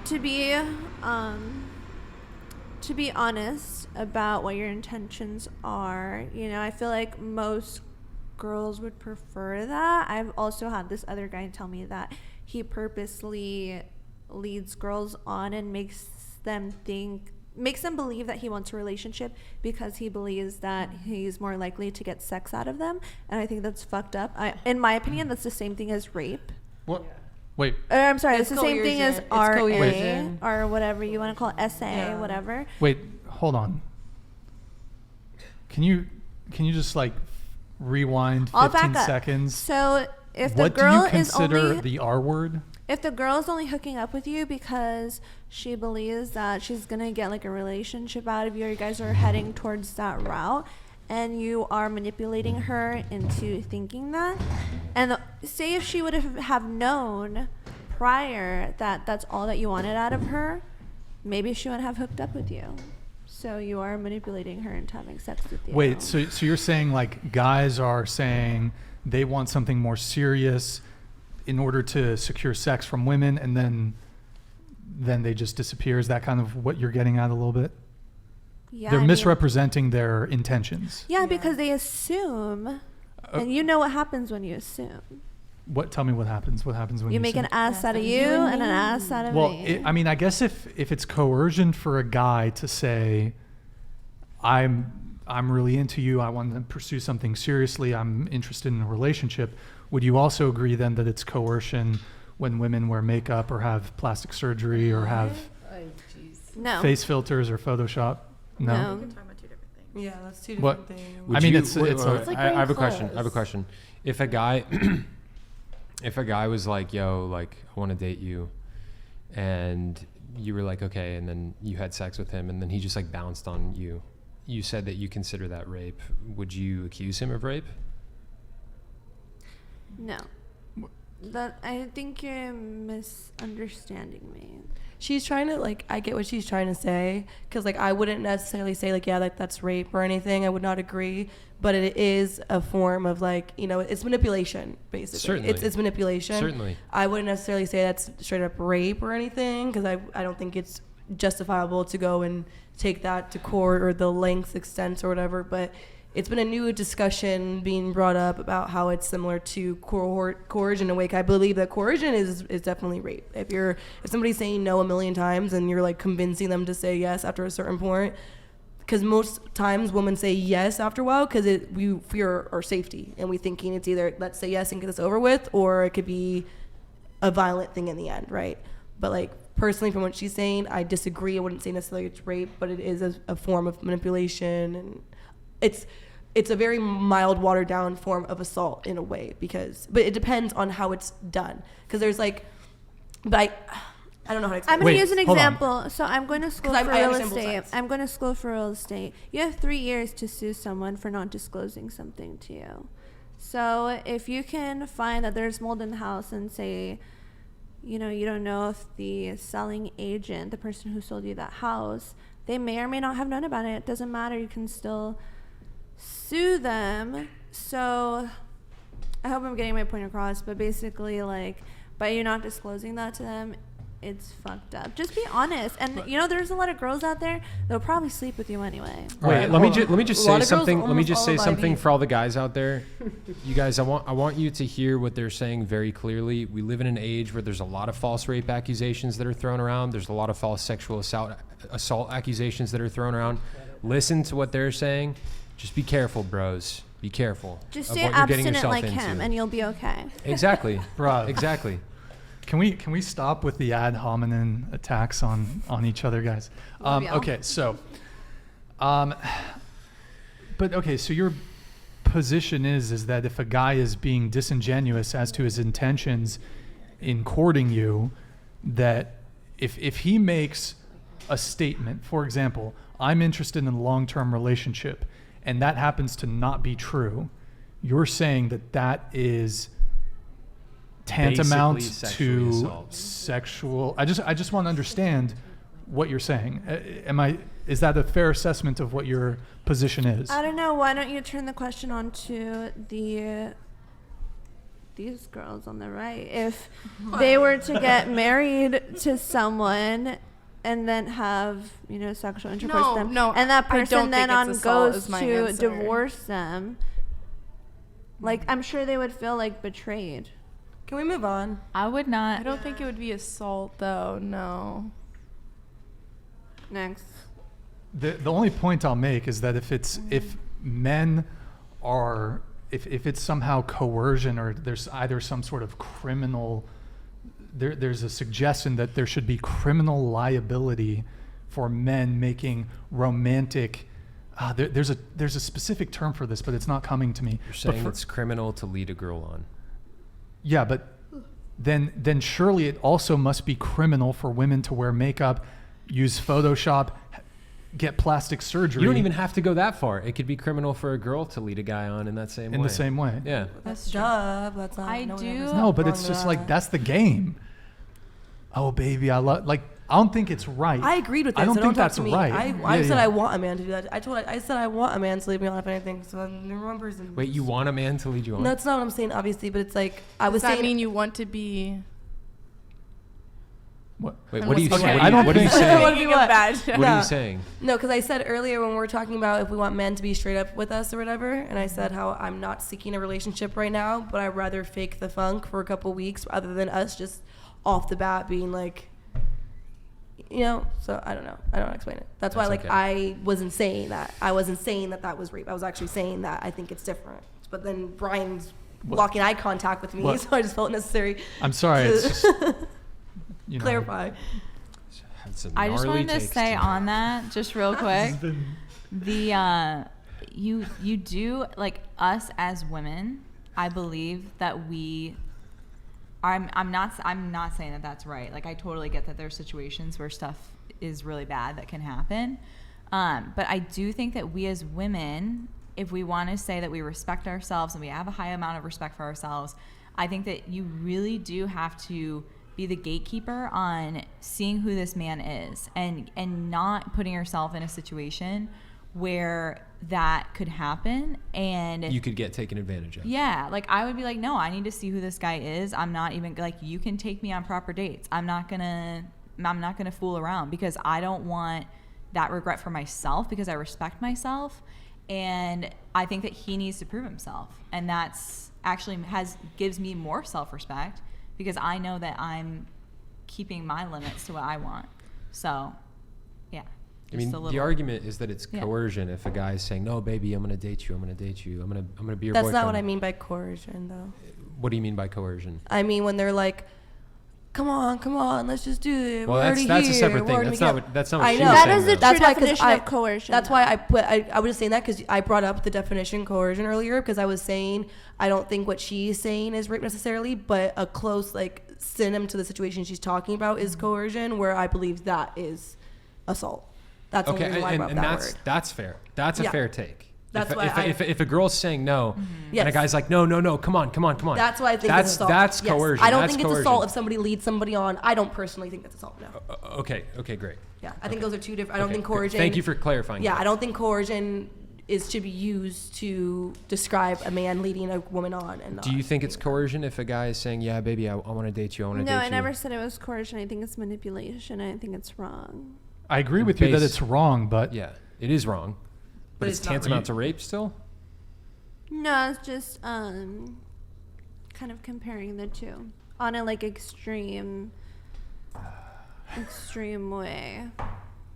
To be honest about what your intentions are, I feel like most girls would prefer that. I've also had this other guy tell me that he purposely leads girls on and makes them believe that he wants a relationship because he believes that he's more likely to get sex out of them. And I think that's fucked up. In my opinion, that's the same thing as rape. What? Wait. I'm sorry, it's the coercion. same thing as It's RA coercion. or whatever you want to call it, SA, whatever. Wait, hold on. Can you just like rewind 15 seconds? So if the What girl do you is consider only the R word? if the girl is only hooking up with you because she believes that she's gonna get like a relationship out of you, or you guys are heading towards that route, and you are manipulating her into thinking that, and say if she would have known prior that that's all that you wanted out of her, maybe she wouldn't have hooked up with you. So you are manipulating her into having sex with you. Wait, so you're saying like guys are saying they want something more serious in order to secure sex from women, and then they just disappear? Is that kind of what you're getting at a little bit? Yeah, They're misrepresenting their intentions. Yeah, because they assume, and you know what happens when you assume. Tell me what happens. What happens when you make assume? an ass out of you and an ass out of me. Well, I guess if it's coercion for a guy to say, I'm really into you, I want to pursue something seriously, I'm interested in a relationship, would you also agree then that it's coercion when women wear makeup or have plastic surgery or have face filters or Photoshop? No. We're talking about two different things. Yeah, that's two different things. I have a question. If a guy was like, yo, like, I want to date you, and you were like, okay, and then you had sex with him, and then he just like bounced on you, you said that you consider that rape, would you accuse him of rape? No. I think you're misunderstanding me. She's trying to, like, I get what she's trying to say, because, like, I wouldn't necessarily say, like, yeah, like, that's rape or anything. I would not agree. But it is a form of, like, it's manipulation, basically. Certainly. It's manipulation. Certainly. I wouldn't necessarily say that's straight up rape or anything, because I don't think it's justifiable to go and take that to court or the length, extent, or whatever. But it's been a new discussion being brought up about how it's similar to coercion in a way. I believe that coercion is definitely rape. If somebody's saying no a million times and you're like convincing them to say yes after a certain point, because most times women say yes after a while because we fear our safety and we thinking it's either let's say yes and get this over with, or it could be a violent thing in the end, right? But like personally, from what she's saying, I disagree. I wouldn't say necessarily it's rape, but it is a form of manipulation, and it's a very mild, watered down form of assault in a way, but it depends on how it's done. Because there's like, but I don't know how to explain. I'm going to use an example. So I'm going to school for real estate. I'm going to school for real estate. You have 3 years to sue someone for not disclosing something to you. So if you can find that there's mold in the house and say, you don't know if the selling agent, the person who sold you that house, they may or may not have known about it. It doesn't matter. You can still sue them. So I hope I'm getting my point across, but basically, like, by you not disclosing that to them, it's fucked up. Just be honest. And there's a lot of girls out there that'll probably sleep with you anyway. Wait, let me just say something. Let me just say something for all the guys out there. You guys, I want you to hear what they're saying very clearly. We live in an age where there's a lot of false rape accusations that are thrown around. There's a lot of false sexual assault accusations that are thrown around. Listen to what they're saying. Just be careful, bros. Be careful. Just stay abstinent like him, and you'll be okay. Exactly. Bruh. Exactly. Can we stop with the ad hominem attacks on each other, guys? Okay, so, so your position is that if a guy is being disingenuous as to his intentions in courting you, that if he makes a statement, for example, I'm interested in a long-term relationship, and that happens to not be true, you're saying that is tantamount to sexual. I just want to understand what you're saying. Is that a fair assessment of what your position is? I don't know. Why don't you turn the question on to the these girls on the right, if they were to get married to someone and then have, you know, sexual intercourse with them, and that person then goes to divorce them, like, I'm sure they would feel like betrayed. Can we move on? I would not. I don't think it would be assault, though. No. Next. The only point I'll make is that if men are, if it's somehow coercion, or there's either some sort of criminal, there's a suggestion that there should be criminal liability for men making romantic, there's a specific term for this, but it's not coming to me. You're saying it's criminal to lead a girl on. Yeah, but then surely it also must be criminal for women to wear makeup, use Photoshop, get plastic surgery. You don't even have to go that far. It could be criminal for a girl to lead a guy on in that same way. In the same way. Yeah. That's job. That's not. I do. No, but it's just like, that's the game. Oh, baby, I don't think it's right. I agreed with this. I don't think that's to me. right. I said I want a man to do that. I said I want a man to lead me on if anything. So remembers. Wait, you want a man to lead you on? No, that's not what I'm saying, obviously. But it's like I was saying. Does that mean you want to be? What? Wait, what are you Okay, saying? I don't What are you think- saying? What are you saying? No, because I said earlier when we were talking about if we want men to be straight up with us or whatever, and I said how I'm not seeking a relationship right now, but I'd rather fake the funk for a couple weeks rather than us just off the bat being like, you know. So I don't know. I don't want to explain it. That's why, like, okay. I wasn't saying that. I wasn't saying that was rape. I was actually saying that I think it's different. But then Brian's blocking eye contact with me, so I just felt necessary. I'm sorry. It's just, you know. Clarify. I just wanted to say on that, just real quick, you do, like, us as women, I believe that I'm not saying that that's right. Like, I totally get that there's situations where stuff is really bad that can happen. But I do think that we as women, if we want to say that we respect ourselves and we have a high amount of respect for ourselves, I think that you really do have to be the gatekeeper on seeing who this man is and not putting yourself in a situation where that could happen and You could get taken advantage of. yeah, like I would be like, no, I need to see who this guy is. I'm not even like, you can take me on proper dates. I'm not gonna fool around because I don't want that regret for myself because I respect myself. And I think that he needs to prove himself. And that's actually gives me more self-respect because I know that I'm keeping my limits to what I want. So, yeah. I mean, the argument is that it's coercion. If a guy is saying, "No, baby, I'm going to date you. I'm going to date you. I'm going to be your boyfriend." That's not what I mean by coercion, though. What do you mean by coercion? I mean when they're like, come on, let's just do it. Well, We're that's here. a separate thing. We're That's gonna not what she I was know. saying. That is the though. true definition of coercion. That's why I was just saying that because I brought up the definition coercion earlier because I was saying I don't think what she's saying is rape necessarily, but a close like synonym to the situation she's talking about is coercion, where I believe that is assault. That's the only reason why I brought up that word. That's fair. That's a fair take. That's if a girl's saying no, and a guy's like, no, come on. That's why I think it's assault. That's Yes. coercion. I don't That's think it's coercion. assault if somebody leads somebody on. I don't personally think that's assault. No. Okay, great. Yeah, I think those are two different. I don't Okay, think great. coercion. Thank you for clarifying. Yeah, that. I don't think coercion is to be used to describe a man leading a woman on. And Do you think it's coercion if a guy is saying, "Yeah, baby, I want to date you. I want to date you"? No, I never said it was coercion. I think it's manipulation. I think it's wrong. I agree with you that it's wrong, but Yeah, it is wrong. But it's not tantamount rape. to rape still. No, it's just kind of comparing the two on a like extreme way.